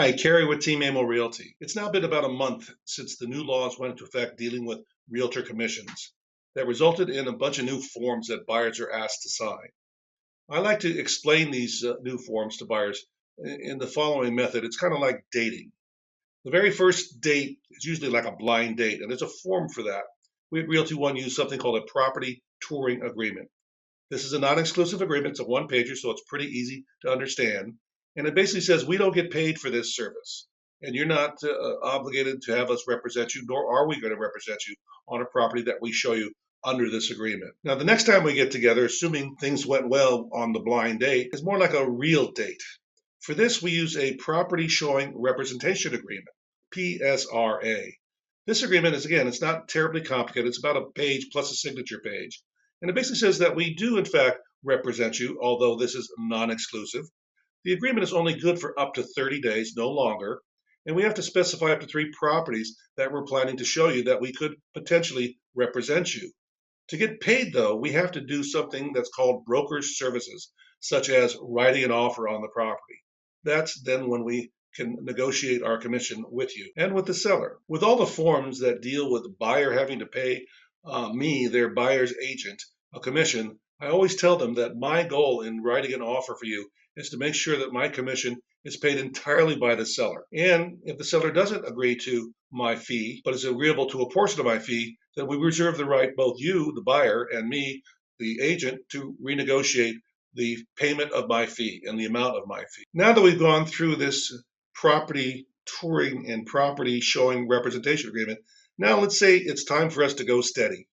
Hi, Kerry with Team Amo Realty. It's now been about a month since the new laws went into effect dealing with realtor commissions that resulted in a bunch of new forms that buyers are asked to sign. I like to explain these new forms to buyers in the following method. It's kind of like dating. The very first date is usually like a blind date, and there's a form for that. We at Realty One use something called a property touring agreement. This is a non-exclusive agreement. It's a one-pager, so it's pretty easy to understand. And it basically says we don't get paid for this service, and you're not obligated to have us represent you, nor are we going to represent you on a property that we show you under this agreement. Now, the next time we get together, assuming things went well on the blind date, is more like a real date. For this, we use a property showing representation agreement, PSRA. This agreement is, again, it's not terribly complicated. It's about a page plus a signature page. And it basically says that we do, in fact, represent you, although this is non-exclusive. The agreement is only good for up to 30 days, no longer. And we have to specify up to 3 properties that we're planning to show you that we could potentially represent you. To get paid, though, we have to do something that's called broker's services, such as writing an offer on the property. That's then when we can negotiate our commission with you and with the seller. With all the forms that deal with the buyer having to pay me, their buyer's agent, a commission, I always tell them that my goal in writing an offer for you is to make sure that my commission is paid entirely by the seller. And if the seller doesn't agree to my fee, but is agreeable to a portion of my fee, then we reserve the right, both you, the buyer, and me, the agent, to renegotiate the payment of my fee and the amount of my fee. Now that we've gone through this property touring and property showing representation agreement, now let's say it's time for us to go steady.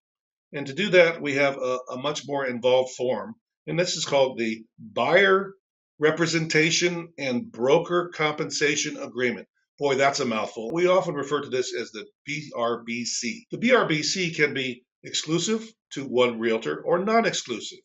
And to do that, we have a much more involved form. And this is called the Buyer Representation and Broker Compensation Agreement. Boy, that's a mouthful. We often refer to this as the BRBC. The BRBC can be exclusive to one realtor or non-exclusive.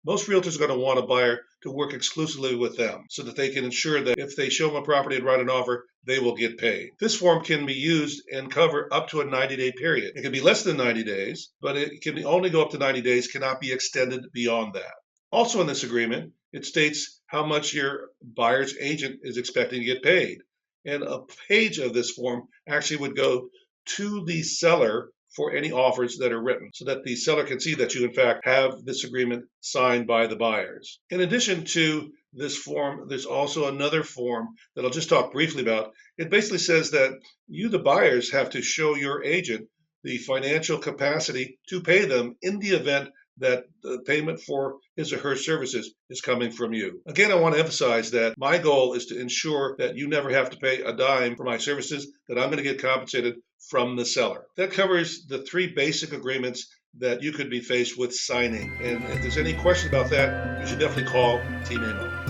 Most realtors are going to want a buyer to work exclusively with them so that they can ensure that if they show them a property and write an offer, they will get paid. This form can be used and cover up to a 90-day period. It can be less than 90 days, but it can only go up to 90 days, cannot be extended beyond that. Also in this agreement, it states how much your buyer's agent is expecting to get paid. And a page of this form actually would go to the seller for any offers that are written so that the seller can see that you, in fact, have this agreement signed by the buyers. In addition to this form, there's also another form that I'll just talk briefly about. It basically says that you, the buyers, have to show your agent the financial capacity to pay them in the event that the payment for his or her services is coming from you. Again, I want to emphasize that my goal is to ensure that you never have to pay a dime for my services, that I'm going to get compensated from the seller. That covers the 3 basic agreements that you could be faced with signing. And if there's any question about that, you should definitely call Team Amo.